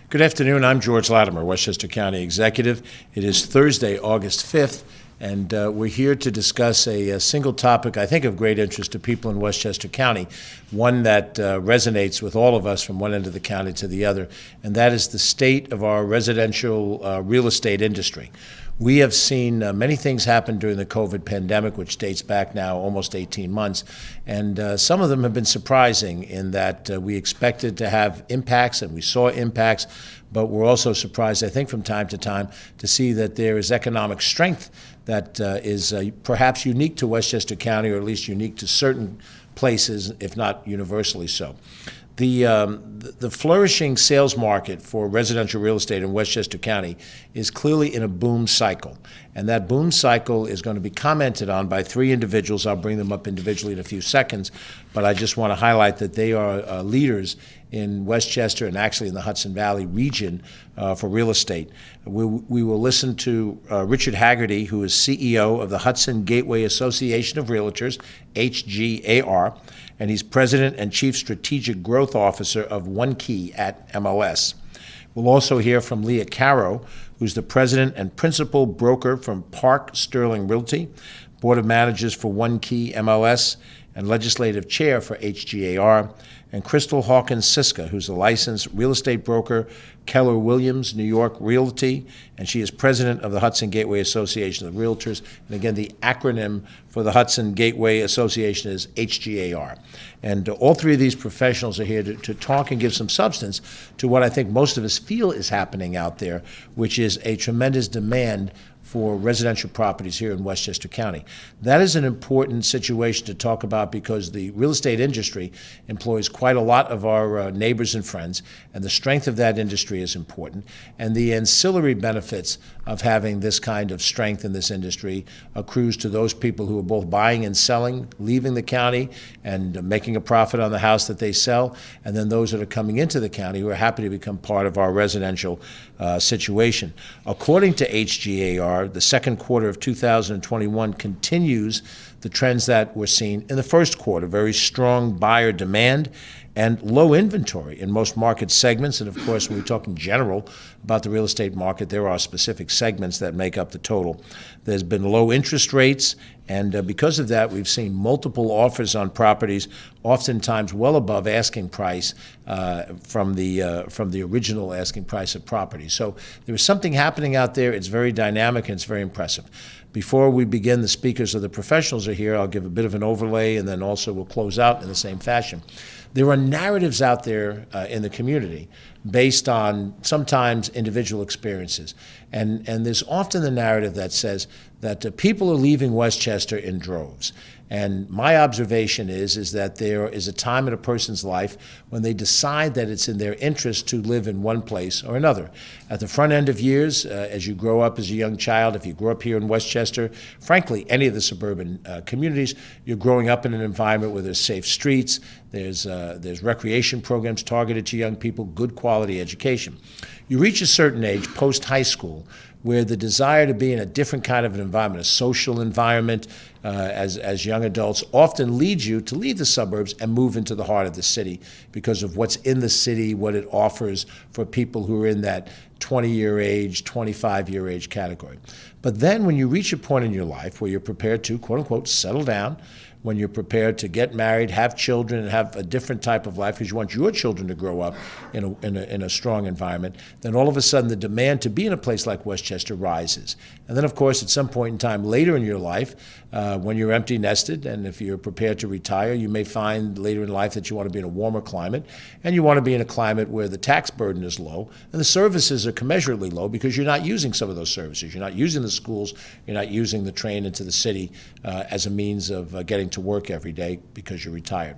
Good afternoon. I'm George Latimer, Westchester County Executive. It is Thursday, August 5th, and we're here to discuss a single topic I think of great interest to people in Westchester County, one that resonates with all of us from one end of the county to the other, and that is the state of our residential real estate industry. We have seen many things happen during the COVID pandemic, which dates back now almost 18 months, and some of them have been surprising in that we expected to have impacts, and we saw impacts, but we're also surprised, I think, from time to see that there is economic strength that is perhaps unique to Westchester County, or at least unique to certain places, if not universally so. The flourishing sales market for residential real estate in Westchester County is clearly in a boom cycle. And that boom cycle is going to be commented on by three individuals. I'll bring them up individually in a few seconds, but I just want to highlight that they are leaders in Westchester and actually in the Hudson Valley region for real estate. We will listen to Richard Haggerty, who is CEO of the Hudson Gateway Association of Realtors, HGAR, and he's President and Chief Strategic Growth Officer of One Key at MLS. We'll also hear from Leah Caro, who's the President and Principal Broker from Park Sterling Realty, Board of Managers for One Key MLS, and Legislative Chair for HGAR, and Crystal Hawkins-Syska, who's a licensed real estate broker, Keller Williams, New York Realty, and she is president of the Hudson Gateway Association of Realtors. And again, the acronym for the Hudson Gateway Association is HGAR. And all three of these professionals are here to talk and give some substance to what I think most of us feel is happening out there, which is a tremendous demand for residential properties here in Westchester County. That is an important situation to talk about because the real estate industry employs quite a lot of our neighbors and friends, and the strength of that industry is important. And the ancillary benefits of having this kind of strength in this industry accrues to those people who are both buying and selling, leaving the county and making a profit on the house that they sell, and then those that are coming into the county who are happy to become part of our residential situation. According to HGAR, the second quarter of 2021 continues the trends that were seen in the first quarter, very strong buyer demand and low inventory in most market segments. And of course, when we talk in general about the real estate market, there are specific segments that make up the total. There's been low interest rates, and because of that, we've seen multiple offers on properties, oftentimes well above asking price from the original asking price of property. So there is something happening out there. It's very dynamic and it's very impressive. Before we begin, the speakers or the professionals are here. I'll give a bit of an overlay, and then also we'll close out in the same fashion. There are narratives out there in the community based on sometimes individual experiences. And there's often the narrative that says that people are leaving Westchester in droves. And my observation is that there is a time in a person's life when they decide that it's in their interest to live in one place or another. At the front end of years, as you grow up as a young child, if you grew up here in Westchester, frankly, any of the suburban communities, you're growing up in an environment where there's safe streets, there's recreation programs targeted to young people, good quality education. You reach a certain age, post-high school, where the desire to be in a different kind of an environment, a social environment as young adults, often leads you to leave the suburbs and move into the heart of the city because of what's in the city, what it offers for people who are in that 20-year age, 25-year age category. But then when you reach a point in your life where you're prepared to, quote unquote, settle down, when you're prepared to get married, have children, and have a different type of life because you want your children to grow up in a strong environment, then all of a sudden the demand to be in a place like Westchester rises. And then, of course, at some point in time later in your life, when you're empty nested and if you're prepared to retire, you may find later in life that you want to be in a warmer climate, and you want to be in a climate where the tax burden is low and the services are commensurately low because you're not using some of those services. You're not using the schools, you're not using the train into the city as a means of getting to work every day because you're retired.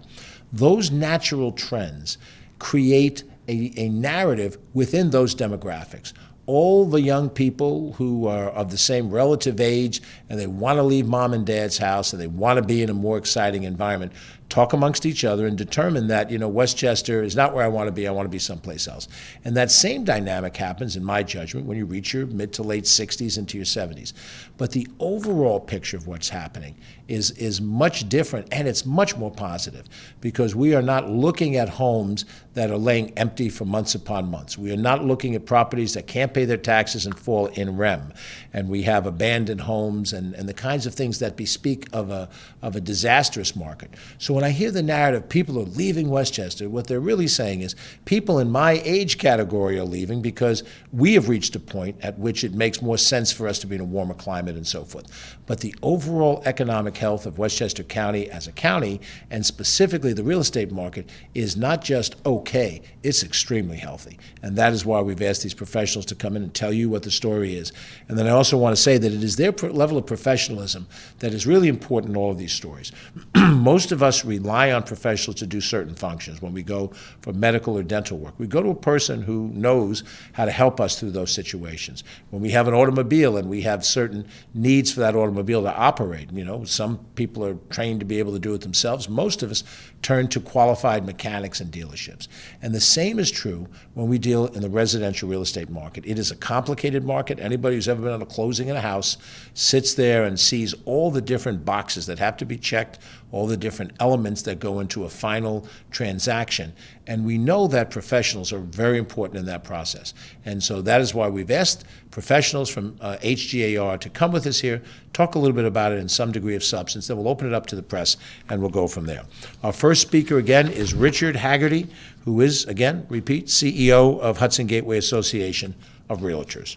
Those natural trends create a narrative within those demographics. All the young people who are of the same relative age and they want to leave mom and dad's house and they want to be in a more exciting environment talk amongst each other, and determine that, Westchester is not where I want to be someplace else. And that same dynamic happens, in my judgment, when you reach your mid to late 60s into your 70s. But the overall picture of what's happening is much different, and it's much more positive, because we are not looking at homes that are laying empty for months upon months. We are not looking at properties that can't pay their taxes and fall in rem. And we have abandoned homes and the kinds of things that bespeak of a disastrous market. So when I hear the narrative, people are leaving Westchester, what they're really saying is people in my age category are leaving because we have reached a point at which it makes more sense for us to be in a warmer climate and so forth. But the overall economic health of Westchester County as a county, and specifically the real estate market, is not just okay, it's extremely healthy. And that is why we've asked these professionals to come in and tell you what the story is. And then I also want to say that it is their level of professionalism that is really important in all of these stories. Most of us rely on professionals to do certain functions. When we go for medical or dental work, we go to a person who knows how to help us through those situations. When we have an automobile and we have certain needs for that automobile to operate, some people are trained to be able to do it themselves. Most of us turn to qualified mechanics and dealerships. And the same is true when we deal in the residential real estate market. It is a complicated market. Anybody who's ever been on a closing in a house sits there and sees all the different boxes that have to be checked, all the different elements that go into a final transaction. And we know that professionals are very important in that process. And so that is why we've asked professionals from HGAR to come with us here, talk a little bit about it in some degree of substance. Then we'll open it up to the press, and we'll go from there. Our first speaker, again, is Richard Haggerty, who is, again, repeat, CEO of Hudson Gateway Association of Realtors.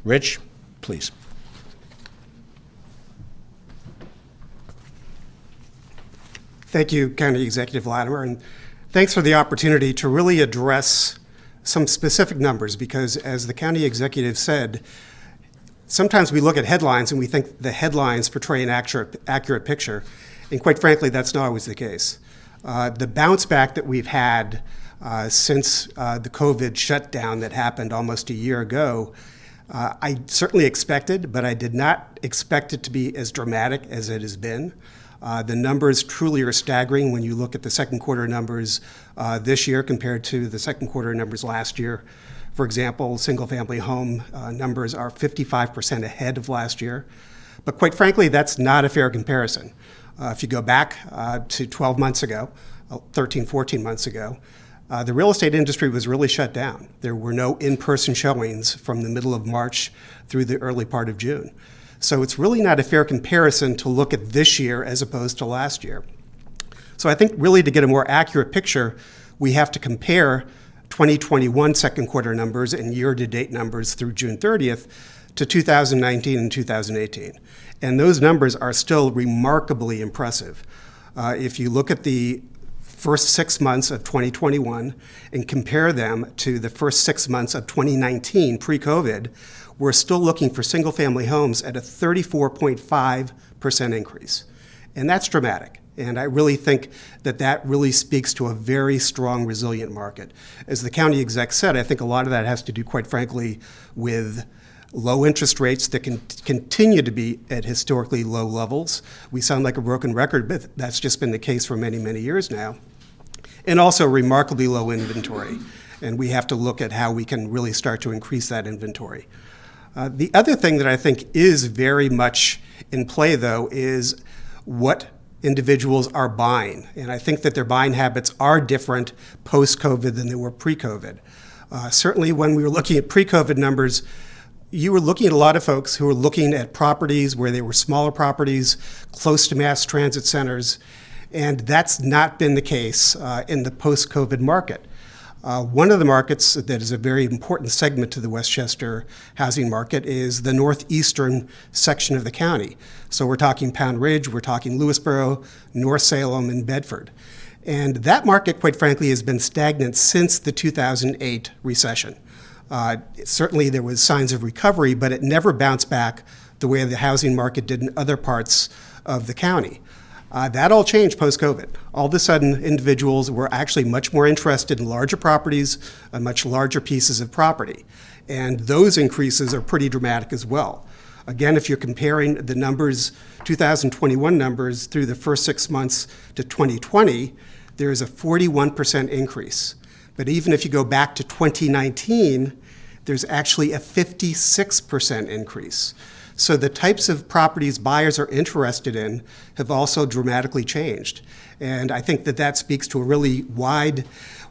Rich, please. Thank you, County Executive Latimer, and thanks for the opportunity to really address some specific numbers, because as the County Executive said, sometimes we look at headlines and we think the headlines portray an accurate picture, and quite frankly, that's not always the case. The bounce back that we've had since the COVID shutdown that happened almost a year ago, I certainly expected, but I did not expect it to be as dramatic as it has been. The numbers truly are staggering when you look at the second quarter numbers this year compared to the second quarter numbers last year. For example, single-family home numbers are 55% ahead of last year. But quite frankly, that's not a fair comparison. If you go back to 12 months ago, 13, 14 months ago, the real estate industry was really shut down. There were no in-person showings from the middle of March through the early part of June. So it's really not a fair comparison to look at this year as opposed to last year. So I think really to get a more accurate picture, we have to compare 2021 second quarter numbers and year-to-date numbers through June 30th to 2019 and 2018. And those numbers are still remarkably impressive. If you look at the first 6 months of 2021 and compare them to the first 6 months of 2019 pre-COVID, we're still looking for single-family homes at a 34.5% increase. And that's dramatic. And I really think that that really speaks to a very strong, resilient market. As the county exec said, I think a lot of that has to do, quite frankly, with low interest rates that can continue to be at historically low levels. We sound like a broken record, but that's just been the case for many, many years now. And also remarkably low inventory. And we have to look at how we can really start to increase that inventory. The other thing that I think is very much in play, though, is what individuals are buying. And I think that their buying habits are different post-COVID than they were pre-COVID. Certainly when we were looking at pre-COVID numbers, you were looking at a lot of folks who were looking at properties where they were smaller properties, close to mass transit centers, and that's not been the case in the post-COVID market. One of the markets that is a very important segment to the Westchester housing market is the northeastern section of the county. So we're talking Pound Ridge, we're talking Lewisboro, North Salem, and Bedford. And that market, quite frankly, has been stagnant since the 2008 recession. Certainly there was signs of recovery, but it never bounced back the way the housing market did in other parts of the county. That all changed post-COVID. All of a sudden, individuals were actually much more interested in larger properties and much larger pieces of property. And those increases are pretty dramatic as well. Again, if you're comparing the numbers, 2021 numbers through the first 6 months to 2020, there is a 41% increase. But even if you go back to 2019, there's actually a 56% increase. So the types of properties buyers are interested in have also dramatically changed. And I think that that speaks to a really wide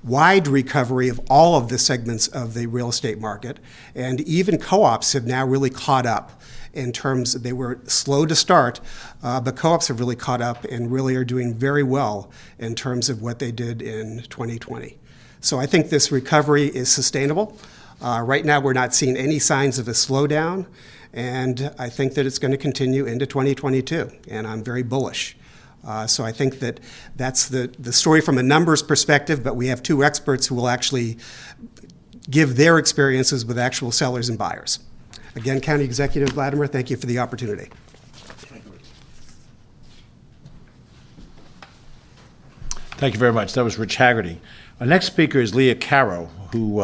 recovery of all of the segments of the real estate market. And even co-ops have now really caught up in terms they were slow to start, but co-ops have really caught up and really are doing very well in terms of what they did in 2020. So I think this recovery is sustainable. Right now, we're not seeing any signs of a slowdown, and I think that it's going to continue into 2022, and I'm very bullish. So I think that that's the story from a numbers perspective, but we have two experts who will actually give their experiences with actual sellers and buyers. Again, County Executive Latimer, thank you for the opportunity. Thank you very much. That was Rich Haggerty. Our next speaker is Leah Caro, who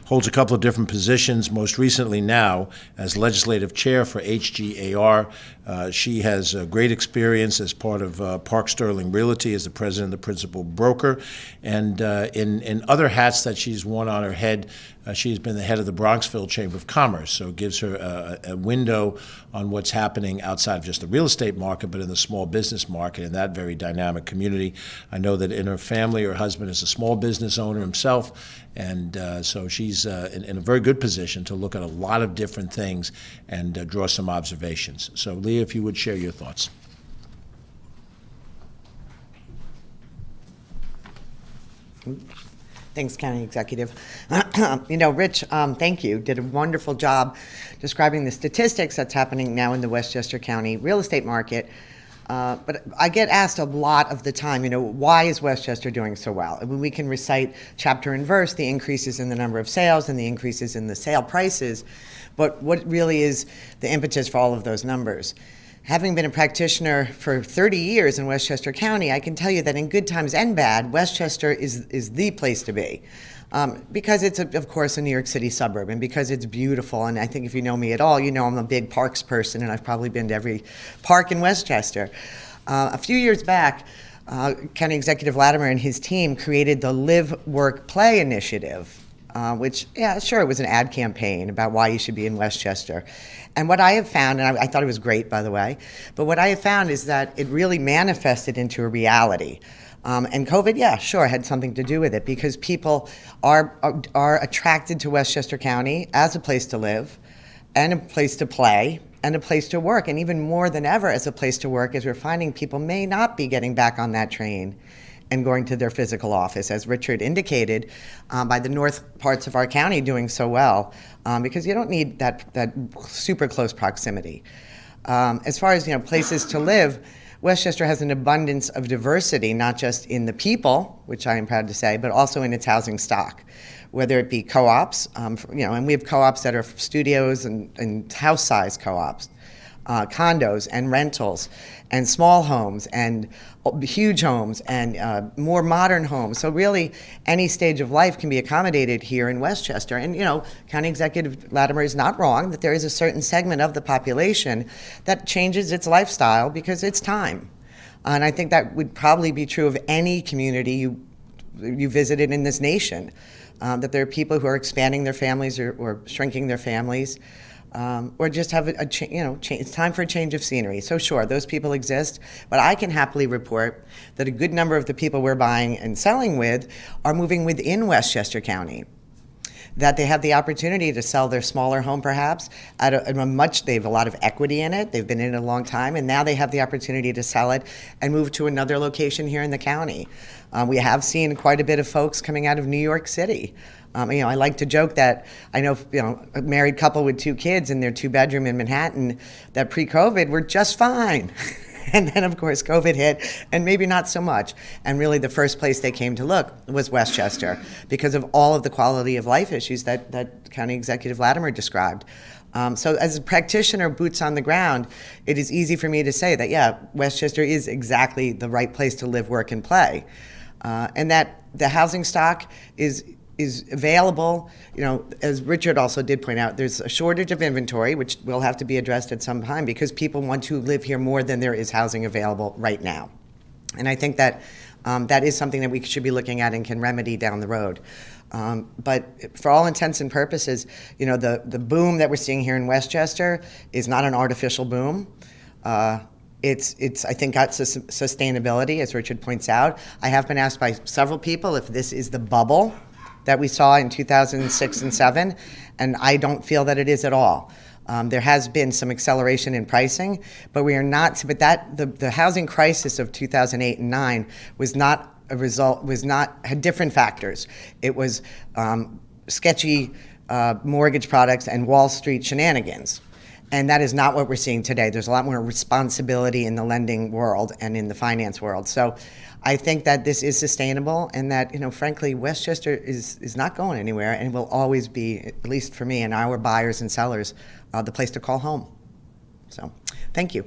holds a couple of different positions, most recently now as legislative chair for HGAR. She has great experience as part of Park Sterling Realty as the president and the principal broker. And in other hats that she's worn on her head, she's been the head of the Bronxville Chamber of Commerce. So it gives her a window on what's happening outside of just the real estate market, but in the small business market in that very dynamic community. I know that in her family, her husband is a small business owner himself. And so she's in a very good position to look at a lot of different things and draw some observations. So, Leah, if you would share your thoughts. Thanks, County Executive. Rich, thank you. Did a wonderful job describing the statistics that's happening now in the Westchester County real estate market. But I get asked a lot of the time, why is Westchester doing so well? I mean, we can recite chapter and verse, the increases in the number of sales and the increases in the sale prices, but what really is the impetus for all of those numbers? Having been a practitioner for 30 years in Westchester County, I can tell you that in good times and bad, Westchester is the place to be. Because it's, of course, a New York City suburb, and because it's beautiful, and I think if you know me at all, you know I'm a big parks person, and I've probably been to every park in Westchester. A few years back, County Executive Latimer and his team created the Live, Work, Play initiative, which, yeah, sure, it was an ad campaign about why you should be in Westchester. And what I have found, and I thought it was great, by the way, but what I have found is that it really manifested into a reality. And COVID, yeah, sure, had something to do with it because people are attracted to Westchester County as a place to live and a place to play and a place to work. And even more than ever as a place to work, as we're finding people may not be getting back on that train and going to their physical office, as Richard indicated, by the north parts of our county doing so well, because you don't need that super close proximity. As far as places to live, Westchester has an abundance of diversity, not just in the people, which I am proud to say, but also in its housing stock, whether it be co-ops, and we have co-ops that are studios and house-size co-ops, condos and rentals, and small homes and huge homes and more modern homes. So really, any stage of life can be accommodated here in Westchester. And County Executive Latimer is not wrong that there is a certain segment of the population that changes its lifestyle because it's time. And I think that would probably be true of any community you visited in this nation, that there are people who are expanding their families or shrinking their families. Or just have it's time for a change of scenery. So sure, those people exist, but I can happily report that a good number of the people we're buying and selling with are moving within Westchester County. That they have the opportunity to sell their smaller home perhaps they have a lot of equity in it, they've been in it a long time, and now they have the opportunity to sell it and move to another location here in the county. We have seen quite a bit of folks coming out of New York City. I like to joke that I know, a married couple with 2 kids in their 2-bedroom in Manhattan that pre-COVID were just fine. And then, of course, COVID hit, and maybe not so much. And really the first place they came to look was Westchester because of all of the quality of life issues that County Executive Latimer described. So as a practitioner, boots on the ground, it is easy for me to say that, yeah, Westchester is exactly the right place to live, work, and play. And that the housing stock is is available. As Richard also did point out, there's a shortage of inventory, which will have to be addressed at some time because people want to live here more than there is housing available right now. And I think that that is something that we should be looking at and can remedy down the road. But for all intents and purposes, the boom that we're seeing here in Westchester is not an artificial boom. It's I think got sustainability, as Richard points out. I have been asked by several people if this is the bubble that we saw in 2006 and 7, and I don't feel that it is at all. There has been some acceleration in pricing, but we are not. But the housing crisis of 2008 and 9 was not a result. Had different factors. It was sketchy mortgage products and Wall Street shenanigans. And that is not what we're seeing today. There's a lot more responsibility in the lending world and in the finance world. So I think that this is sustainable and that, frankly, Westchester is not going anywhere and will always be, at least for me and our buyers and sellers, the place to call home. So thank you.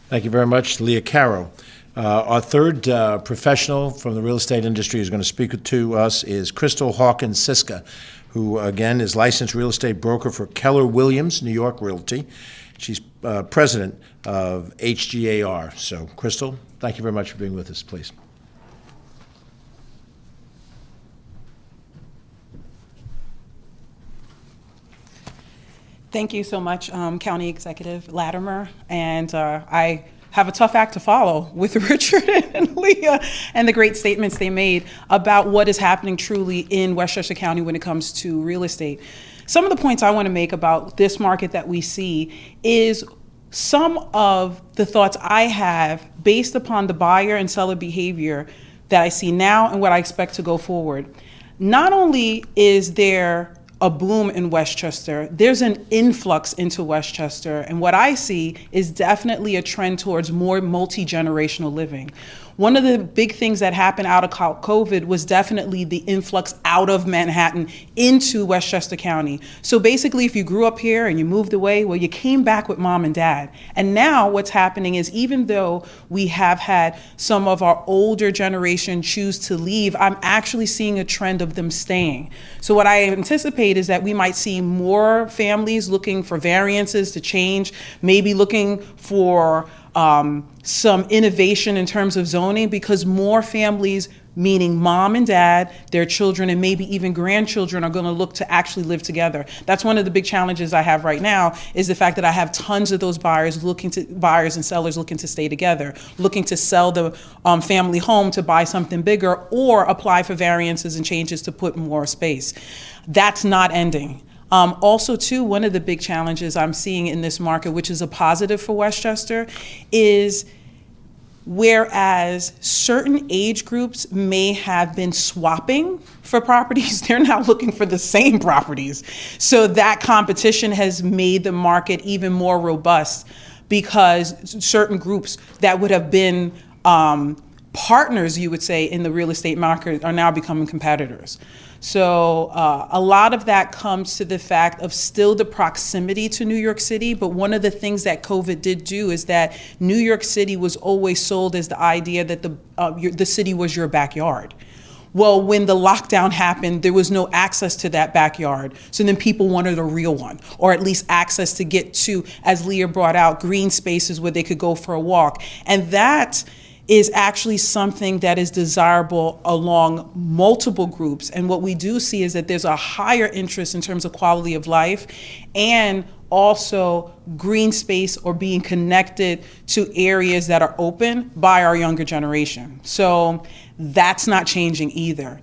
Thank you very much, Leah. Caro. Our third professional from the real estate industry who's going to speak to us is Crystal Hawkins-Syska, who, again, is licensed real estate broker for Keller Williams, New York Realty. She's president of HGAR. So, Crystal, thank you very much for being with us, please. Thank you so much, County Executive Latimer. And I have a tough act to follow with Richard and Leah and the great statements they made about what is happening truly in Westchester County when it comes to real estate. Some of the points I want to make about this market that we see is some of the thoughts I have based upon the buyer and seller behavior that I see now and what I expect to go forward. Not only is there a boom in Westchester, there's an influx into Westchester, and what I see is definitely a trend towards more multi-generational living. One of the big things that happened out of COVID was definitely the influx out of Manhattan into Westchester County. So basically, if you grew up here and you moved away, well, you came back with mom and dad. And now what's happening is, even though we have had some of our older generation choose to leave, I'm actually seeing a trend of them staying. So what I anticipate is that we might see more families looking for variances to change, maybe looking for some innovation in terms of zoning, because more families, meaning mom and dad, their children, and maybe even grandchildren, are going to look to actually live together. That's one of the big challenges I have right now, is the fact that I have tons of those buyers and sellers looking to stay together, looking to sell the family home to buy something bigger or apply for variances and changes to put more space. That's not ending. Also, too, one of the big challenges I'm seeing in this market, which is a positive for Westchester, is whereas certain age groups may have been swapping for properties, they're now looking for the same properties. So that competition has made the market even more robust, because certain groups that would have been partners, you would say, in the real estate market are now becoming competitors. So a lot of that comes to the fact of still the proximity to New York City, but one of the things that COVID did do is that New York City was always sold as the idea that the city was your backyard. Well, when the lockdown happened, there was no access to that backyard. So then people wanted a real one, or at least access to get to, as Leah brought out, green spaces where they could go for a walk. And that is actually something that is desirable along multiple groups. And what we do see is that there's a higher interest in terms of quality of life and also green space or being connected to areas that are open by our younger generation. So that's not changing either.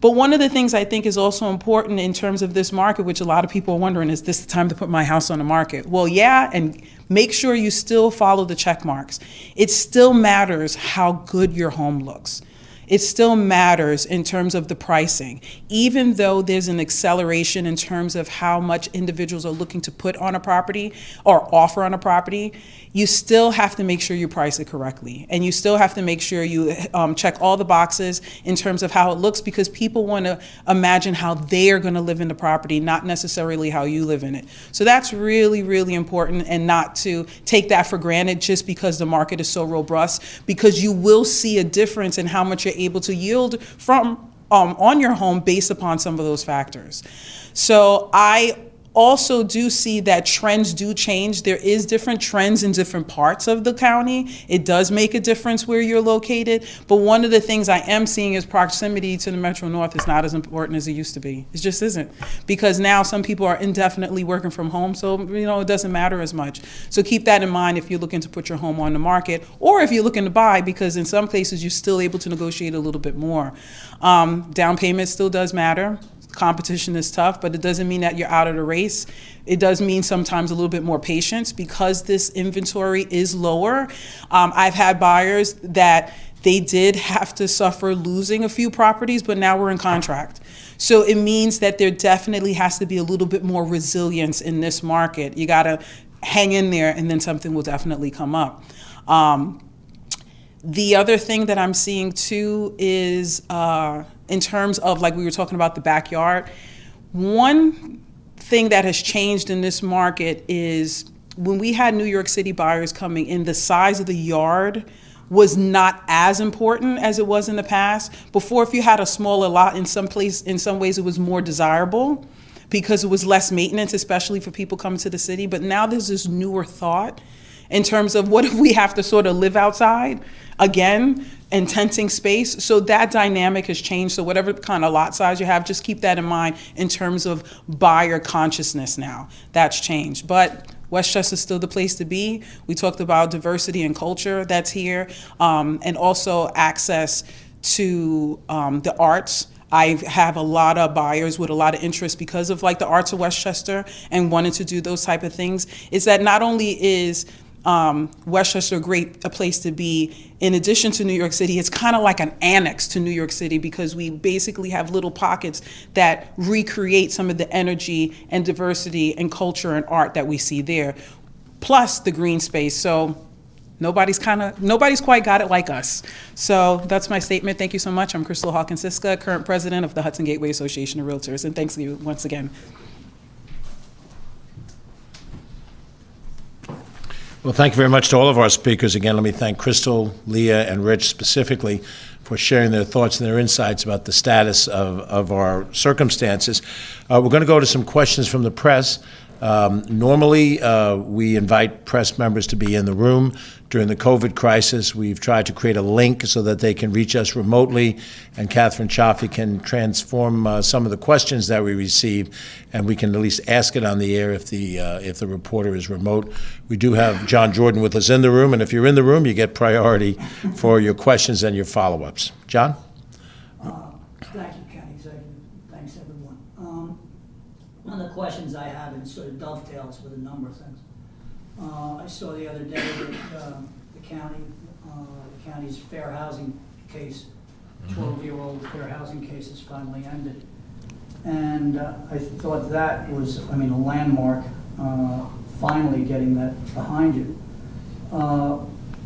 But one of the things I think is also important in terms of this market, which a lot of people are wondering, is this the time to put my house on the market? Well, yeah, and make sure you still follow the check marks. It still matters how good your home looks. it still matters in terms of the pricing. Even though there's an acceleration in terms of how much individuals are looking to put on a property or offer on a property, you still have to make sure you price it correctly. And you still have to make sure you check all the boxes in terms of how it looks, because people want to imagine how they are going to live in the property, not necessarily how you live in it. So that's really, really important, and not to take that for granted just because the market is so robust, because you will see a difference in how much you're able to yield from on your home based upon some of those factors. So I also do see that trends do change. There is different trends in different parts of the county. It does make a difference where you're located. But one of the things I am seeing is proximity to the Metro North is not as important as it used to be. It just isn't. Because now some people are indefinitely working from home, so it doesn't matter as much. So keep that in mind if you're looking to put your home on the market, or if you're looking to buy, because in some places you're still able to negotiate a little bit more. Down payment still does matter. Competition is tough, but it doesn't mean that you're out of the race. It does mean sometimes a little bit more patience because this inventory is lower. I've had buyers that they did have to suffer losing a few properties, but now we're in contract. So it means that there definitely has to be a little bit more resilience in this market. You got to hang in there, and then something will definitely come up. The other thing that I'm seeing too is in terms of, like we were talking about the backyard, one thing that has changed in this market is when we had New York City buyers coming in, the size of the yard was not as important as it was in the past. Before, if you had a smaller lot, in some ways it was more desirable because it was less maintenance, especially for people coming to the city. But now there's this newer thought in terms of what if we have to sort of live outside again and tenting space. So that dynamic has changed. So whatever kind of lot size you have, just keep that in mind in terms of buyer consciousness now. That's changed. But Westchester's still the place to be. We talked about diversity and culture that's here, and also access to the arts. I have a lot of buyers with a lot of interest because of like the arts of Westchester and wanting to do those type of things. Is that not only is Westchester a place to be, in addition to New York City, it's kind of like an annex to New York City because we basically have little pockets that recreate some of the energy and diversity and culture and art that we see there, plus the green space. So nobody's quite got it like us. So that's my statement. Thank you so much. I'm Crystal Hawkins-Syska, current president of the Hudson Gateway Association of Realtors, and thanks you once again. Well, thank you very much to all of our speakers. Again, let me thank Crystal, Leah, and Rich specifically for sharing their thoughts and their insights about the status of our circumstances. We're going to go to some questions from the press. Normally, we invite press members to be in the room. During the COVID crisis, we've tried to create a link so that they can reach us remotely, and Catherine Chaffee can transform some of the questions that we receive, and we can at least ask it on the air if the reporter is remote. We do have John Jordan with us in the room, and if you're in the room, you get priority for your questions and your follow-ups. John? Thank you, County Executive. Thanks, everyone. One of the questions I have, and sort of dovetails with a number of things. I saw the other day that the county's fair housing case, 12-year-old fair housing case has finally ended. And I thought that was, a landmark, finally getting that behind you.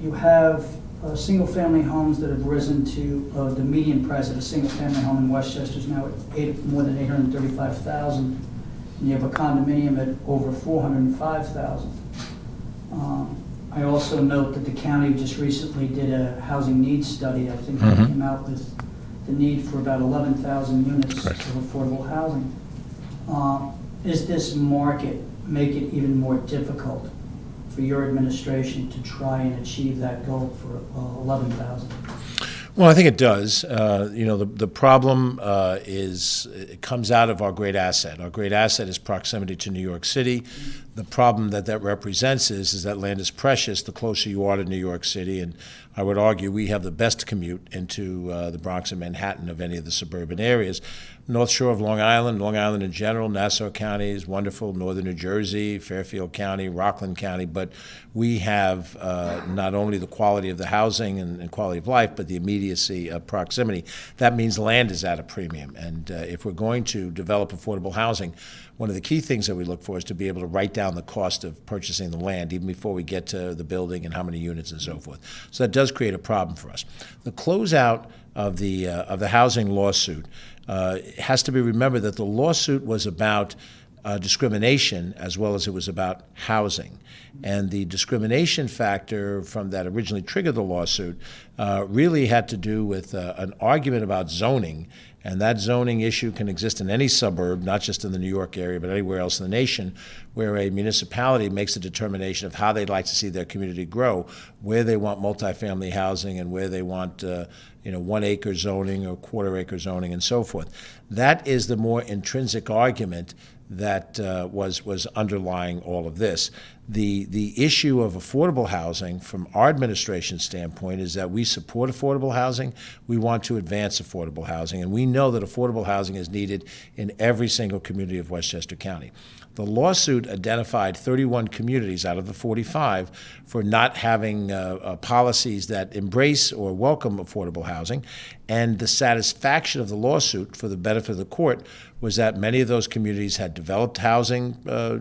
You have single-family homes that have risen to the median price of a single-family home in Westchester is now at more than $835,000, and you have a condominium at over $405,000. I also note that the county just recently did a housing needs study. I think they came out with the need for about 11,000 units of affordable housing. Is this market make it even more difficult for your administration to try and achieve that goal for 11,000? Well, I think it does. The problem is it comes out of our great asset. Our great asset is proximity to New York City. The problem that represents is that land is precious the closer you are to New York City, and I would argue we have the best commute into the Bronx and Manhattan of any of the suburban areas. North Shore of Long Island in general, Nassau County is wonderful, northern New Jersey, Fairfield County, Rockland County, but we have not only the quality of the housing and quality of life, but the immediate immediacy of proximity. That means land is at a premium. And if we're going to develop affordable housing, one of the key things that we look for is to be able to write down the cost of purchasing the land even before we get to the building and how many units and so forth. So that does create a problem for us. The closeout of the housing lawsuit has to be remembered that the lawsuit was about discrimination as well as it was about housing. And the discrimination factor from that originally triggered the lawsuit really had to do with an argument about zoning. And that zoning issue can exist in any suburb, not just in the New York area, but anywhere else in the nation, where a municipality makes a determination of how they'd like to see their community grow, where they want multifamily housing and where they want 1 acre zoning or quarter acre zoning and so forth. That is the more intrinsic argument that was underlying all of this. The issue of affordable housing from our administration's standpoint is that we support affordable housing. We want to advance affordable housing, and we know that affordable housing is needed in every single community of Westchester County. The lawsuit identified 31 communities out of the 45 for not having policies that embrace or welcome affordable housing, and the satisfaction of the lawsuit for the benefit of the court was that many of those communities had developed housing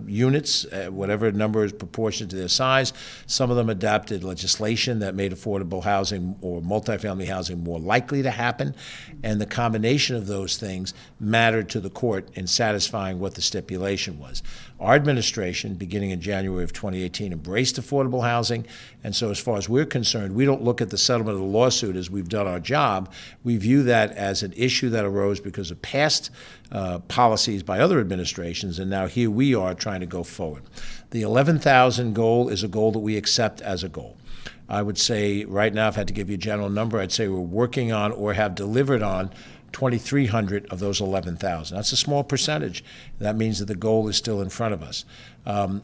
units, whatever number is proportionate to their size. Some of them adopted legislation that made affordable housing or multifamily housing more likely to happen, and the combination of those things mattered to the court in satisfying what the stipulation was. Our administration, beginning in January of 2018, embraced affordable housing, and so as far as we're concerned, we don't look at the settlement of the lawsuit as we've done our job. We view that as an issue that arose because of past policies by other administrations, and now here we are trying to go forward. The 11,000 goal is a goal that we accept as a goal. I would say right now, if I had to give you a general number, I'd say we're working on or have delivered on 2,300 of those 11,000. That's a small percentage. That means that the goal is still in front of us.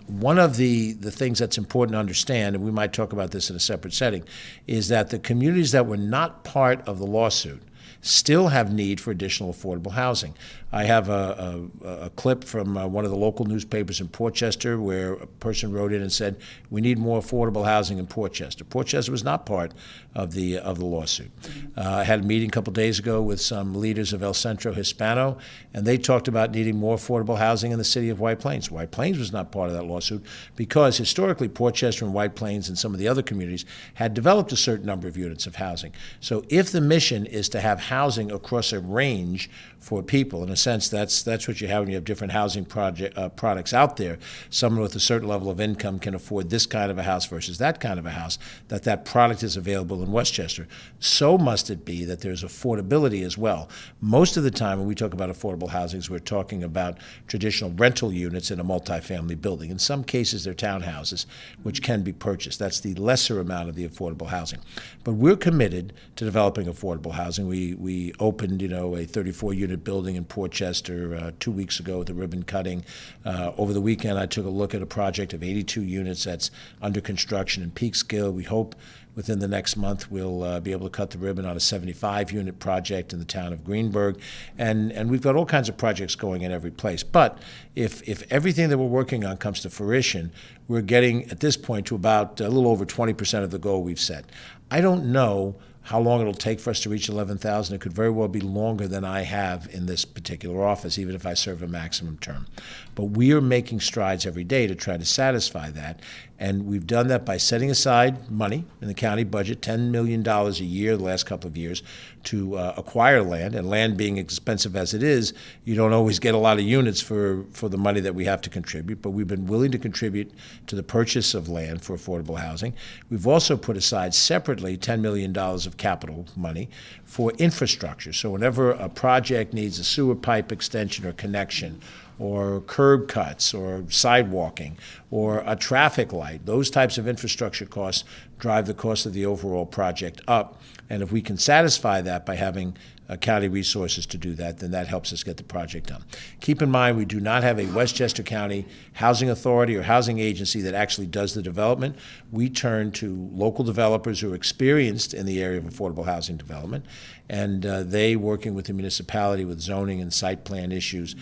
One of the things that's important to understand, and we might talk about this in a separate setting, is that the communities that were not part of the lawsuit still have need for additional affordable housing. I have a clip from one of the local newspapers in Portchester where a person wrote in and said, we need more affordable housing in Portchester. Portchester was not part of the lawsuit. I had a meeting a couple days ago with some leaders of El Centro Hispano, and they talked about needing more affordable housing in the city of White Plains. White Plains was not part of that lawsuit because historically Portchester and White Plains and some of the other communities had developed a certain number of units of housing. So if the mission is to have housing across a range for people, in a sense, that's what you have when you have different housing products out there. Someone with a certain level of income can afford this kind of a house versus that kind of a house, that product is available in Westchester. So must it be that there's affordability as well. Most of the time when we talk about affordable housings, we're talking about traditional rental units in a multifamily building. In some cases, they're townhouses, which can be purchased. That's the lesser amount of the affordable housing. But we're committed to developing affordable housing. We opened, a 34-unit building in Portchester 2 weeks ago with a ribbon cutting. Over the weekend, I took a look at a project of 82 units that's under construction in Peekskill. We hope within the next month we'll be able to cut the ribbon on a 75-unit project in the town of Greenburgh. And we've got all kinds of projects going in every place. But if everything that we're working on comes to fruition, we're getting, at this point, to about a little over 20% of the goal we've set. I don't know how long it'll take for us to reach 11,000. It could very well be longer than I have in this particular office, even if I serve a maximum term. But we are making strides every day to try to satisfy that. And we've done that by setting aside money in the county budget, $10 million a year the last couple of years, to acquire land. And land being expensive as it is, you don't always get a lot of units for the money that we have to contribute. But we've been willing to contribute to the purchase of land for affordable housing. We've also put aside separately $10 million of capital money for infrastructure. So whenever a project needs a sewer pipe extension or connection, or curb cuts, or sidewalking, or a traffic light, those types of infrastructure costs drive the cost of the overall project up. And if we can satisfy that by having county resources to do that, then that helps us get the project done. Keep in mind, we do not have a Westchester County housing authority or housing agency that actually does the development. We turn to local developers who are experienced in the area of affordable housing development, and they, working with the municipality with zoning and site plan issues,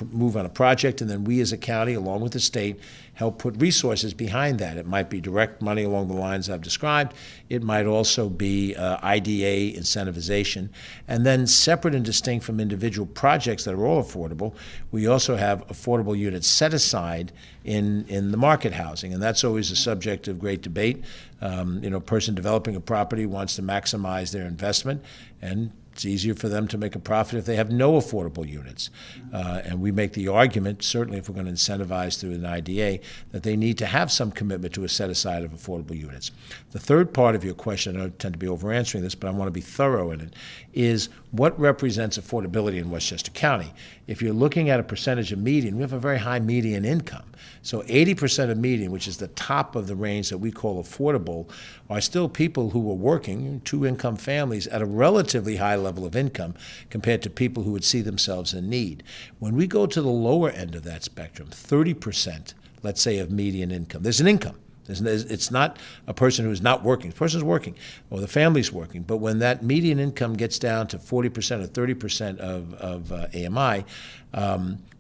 move on a project, and then we as a county, along with the state, help put resources behind that. It might be direct money along the lines I've described. It might also be IDA incentivization. And then separate and distinct from individual projects that are all affordable, we also have affordable units set aside in the market housing. And that's always a subject of great debate. A person developing a property wants to maximize their investment, and it's easier for them to make a profit if they have no affordable units. And we make the argument, certainly if we're going to incentivize through an IDA, that they need to have some commitment to a set-aside of affordable units. The third part of your question, I tend to be over-answering this, but I want to be thorough in it, is what represents affordability in Westchester County? If you're looking at a percentage of median, we have a very high median income. So 80% of median, which is the top of the range that we call affordable, are still people who are working, two-income families, at a relatively high level of income compared to people who would see themselves in need. When we go to the lower end of that spectrum, 30%, let's say, of median income, there's an income. It's not a person who's not working. The person's working, or the family's working. But when that median income gets down to 40% or 30% of AMI,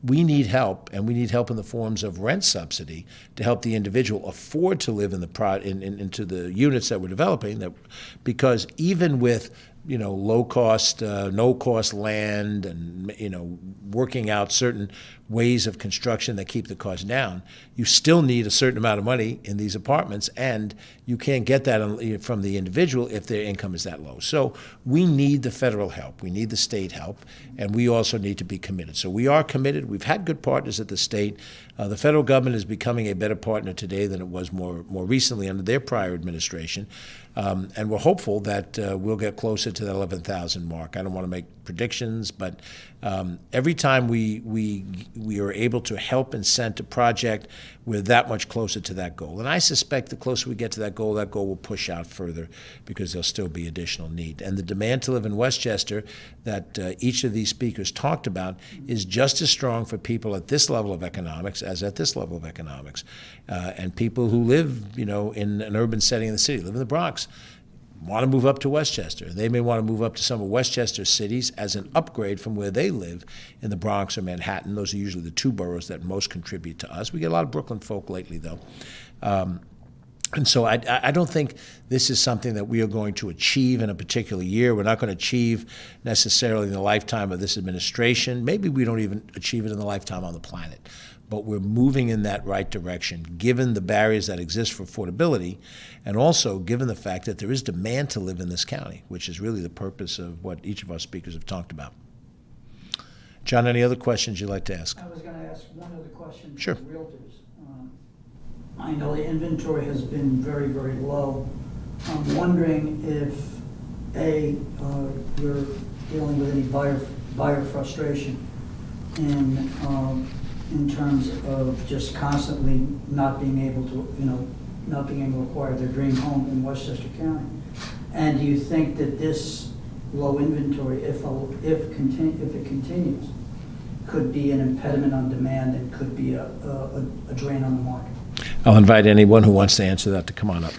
we need help, and we need help in the forms of rent subsidy to help the individual afford to live in into the units that we're developing. Because even with low cost, no cost land, and working out certain ways of construction that keep the cost down, you still need a certain amount of money in these apartments, and you can't get that from the individual if their income is that low. So we need the federal help, we need the state help, and we also need to be committed. So we are committed. We've had good partners at the state. The federal government is becoming a better partner today than it was more recently under their prior administration. And we're hopeful that we'll get closer to the 11,000 mark. I don't want to make predictions, but every time we are able to help incent a project, we're that much closer to that goal. And I suspect the closer we get to that goal will push out further because there'll still be additional need. And the demand to live in Westchester that each of these speakers talked about is just as strong for people at this level of economics as at this level of economics. And people who live, in an urban setting in the city, live in the Bronx, want to move up to Westchester. They may want to move up to some of Westchester's cities as an upgrade from where they live in the Bronx or Manhattan. Those are usually the two boroughs that most contribute to us. We get a lot of Brooklyn folk lately, though. And so I don't think this is something that we are going to achieve in a particular year. We're not going to achieve necessarily in the lifetime of this administration. Maybe we don't even achieve it in the lifetime on the planet. But we're moving in that right direction, given the barriers that exist for affordability, and also given the fact that there is demand to live in this county, which is really the purpose of what each of our speakers have talked about. John, any other questions you'd like to ask? I was going to ask one other question. Sure. For realtors. I know the inventory has been very, very low. I'm wondering if, you're dealing with any buyer frustration in terms of just constantly not being able to acquire their dream home in Westchester County. And do you think that this low inventory, if it continues, could be an impediment on demand and could be a drain on the market? I'll invite anyone who wants to answer that to come on up.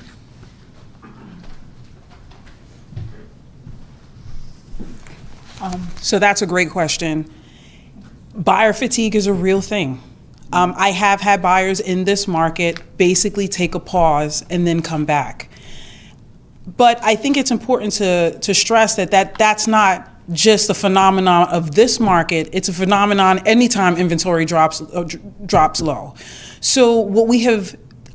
So that's a great question. Buyer fatigue is a real thing. I have had buyers in this market basically take a pause and then come back. But I think it's important to stress that's not just a phenomenon of this market. It's a phenomenon anytime inventory drops low. So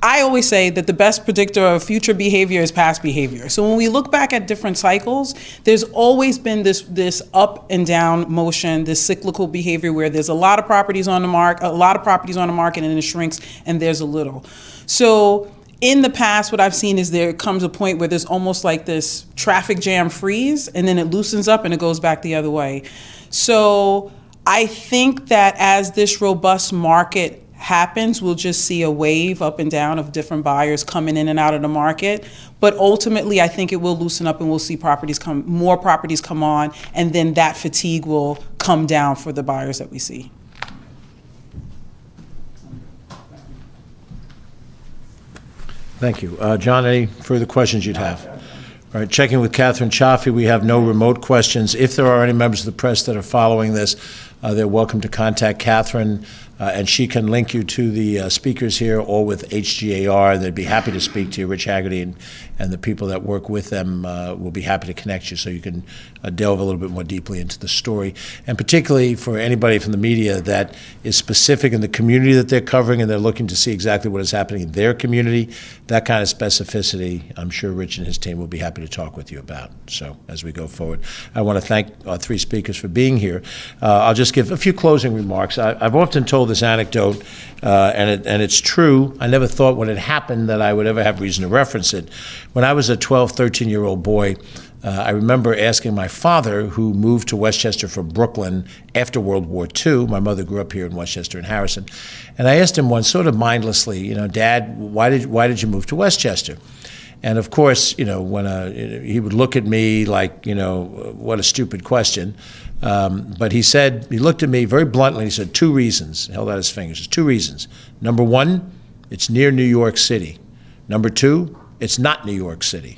I always say that the best predictor of future behavior is past behavior. So when we look back at different cycles, there's always been this up and down motion, this cyclical behavior where there's a lot of properties on the market, and then it shrinks and there's a little. So in the past, what I've seen is there comes a point where there's almost like this traffic jam freeze, and then it loosens up and it goes back the other way. So I think that as this robust market happens, we'll just see a wave up and down of different buyers coming in and out of the market. But ultimately, I think it will loosen up and we'll see more properties come on, and then that fatigue will come down for the buyers that we see. Thank you. John, any further questions you'd have? All right, checking with Catherine Chaffee, we have no remote questions. If there are any members of the press that are following this they're welcome to contact Catherine, and she can link you to the speakers here or with HGAR. They'd be happy to speak to you. Rich Haggerty and the people that work with them will be happy to connect you so you can delve a little bit more deeply into the story. And particularly for anybody from the media that is specific in the community that they're covering and they're looking to see exactly what is happening in their community, that kind of specificity, I'm sure Rich and his team will be happy to talk with you about. So as we go forward, I want to thank our three speakers for being here. I'll just give a few closing remarks. I've often told this anecdote, and it's true. I never thought when it happened that I would ever have reason to reference it. When I was a 12, 13-year-old boy, I remember asking my father, who moved to Westchester from Brooklyn after World War II. My mother grew up here in Westchester and Harrison. And I asked him once, sort of mindlessly, Dad, why did you move to Westchester? And of course, when he would look at me like, what a stupid question. But he looked at me very bluntly. He said, 2 reasons. He held out his fingers. There's 2 reasons. Number 1, it's near New York City. Number 2, it's not New York City.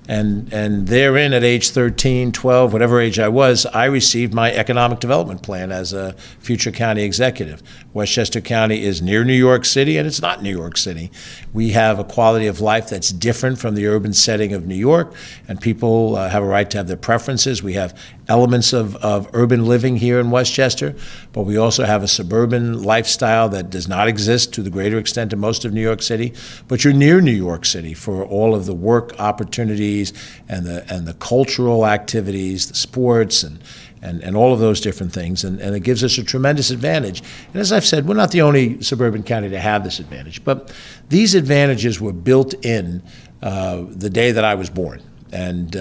And therein, at age 13, 12, whatever age I was, I received my economic development plan as a future county executive. Westchester County is near New York City, and it's not New York City. We have a quality of life that's different from the urban setting of New York, and people have a right to have their preferences. We have elements of urban living here in Westchester, but we also have a suburban lifestyle that does not exist to the greater extent in most of New York City. But you're near New York City for all of the work opportunities and the cultural activities, the sports, and all of those different things, and it gives us a tremendous advantage. And as I've said, we're not the only suburban county to have this advantage, but these advantages were built in the day that I was born, and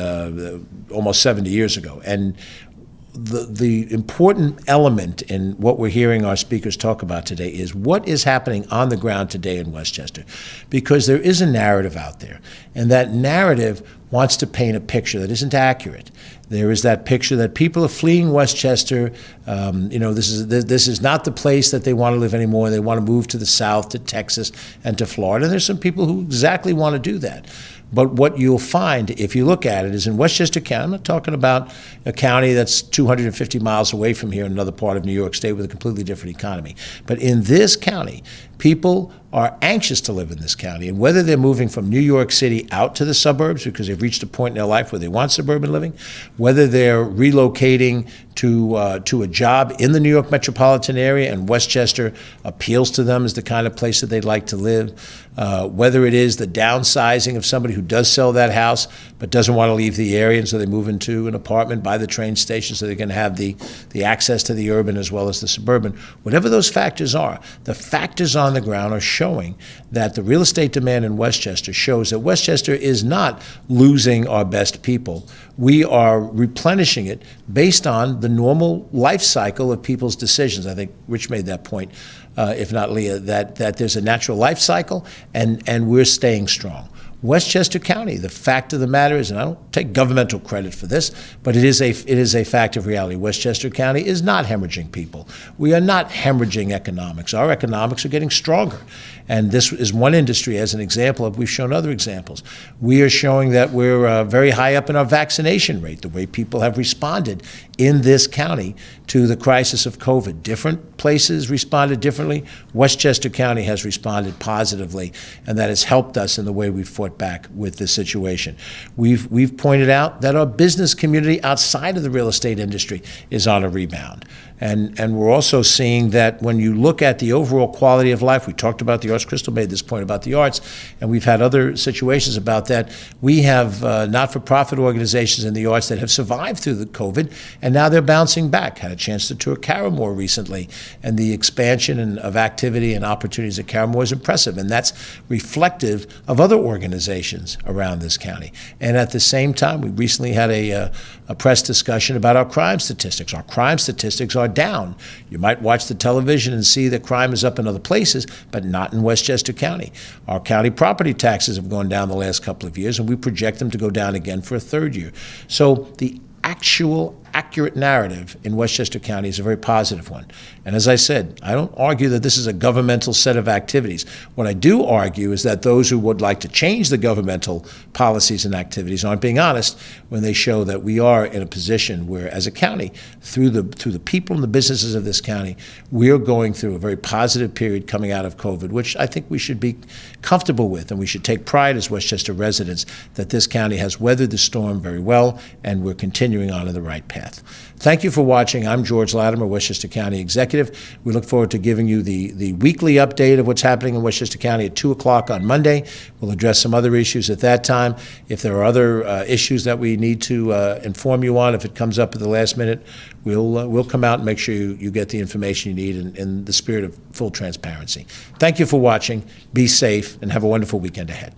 almost 70 years ago. And the important element in what we're hearing our speakers talk about today is what is happening on the ground today in Westchester, because there is a narrative out there, and that narrative wants to paint a picture that isn't accurate. There is that picture that people are fleeing Westchester. This is not the place that they want to live anymore. They want to move to the south, to Texas, and to Florida. And there's some people who exactly want to do that. But what you'll find, if you look at it, is in Westchester County, I'm not talking about a county that's 250 miles away from here in another part of New York State with a completely different economy. But in this county, people are anxious to live in this county. And whether they're moving from New York City out to the suburbs because they've reached a point in their life where they want suburban living, whether they're relocating to a job in the New York metropolitan area and Westchester appeals to them as the kind of place that they'd like to live, whether it is the downsizing of somebody who does sell that house but doesn't want to leave the area, and so they move into an apartment by the train station so they can have the access to the urban as well as the suburban. Whatever those factors are, the factors on the ground are showing that the real estate demand in Westchester shows that Westchester is not losing our best people. We are replenishing it based on the normal life cycle of people's decisions. I think Rich made that point, if not Leah, that there's a natural life cycle, and we're staying strong. Westchester County, the fact of the matter is, and I don't take governmental credit for this, but it is a fact of reality. Westchester County is not hemorrhaging people. We are not hemorrhaging economics. Our economics are getting stronger. And this is one industry as an example of, we've shown other examples. We are showing that we're very high up in our vaccination rate, the way people have responded in this county to the crisis of COVID. Different places responded differently. Westchester County has responded positively, and that has helped us in the way we've fought back with this situation. We've pointed out that our business community outside of the real estate industry is on a rebound. And we're also seeing that when you look at the overall quality of life, we talked about the arts, Crystal made this point about the arts, and we've had other situations about that. We have not-for-profit organizations in the arts that have survived through the COVID, and now they're bouncing back. Had a chance to tour Caro more recently, and the expansion of activity and opportunities at Caro is impressive, and that's reflective of other organizations around this county. And at the same time, we recently had a press discussion about our crime statistics. Our crime statistics are down. You might watch the television and see that crime is up in other places, but not in Westchester County. Our county property taxes have gone down the last couple of years, and we project them to go down again for a third year. So the actual accurate narrative in Westchester County is a very positive one. And as I said, I don't argue that this is a governmental set of activities. What I do argue is that those who would like to change the governmental policies and activities aren't being honest when they show that we are in a position where, as a county, through the people and the businesses of this county, we are going through a very positive period coming out of COVID, which I think we should be comfortable with, and we should take pride as Westchester residents that this county has weathered the storm very well, and we're continuing on in the right path. Thank you for watching. I'm George Latimer, Westchester County Executive. We look forward to giving you the weekly update of what's happening in Westchester County at 2 o'clock on Monday. We'll address some other issues at that time. If there are other issues that we need to inform you on, if it comes up at the last minute, we'll come out and make sure you get the information you need in the spirit of full transparency. Thank you for watching. Be safe and have a wonderful weekend ahead.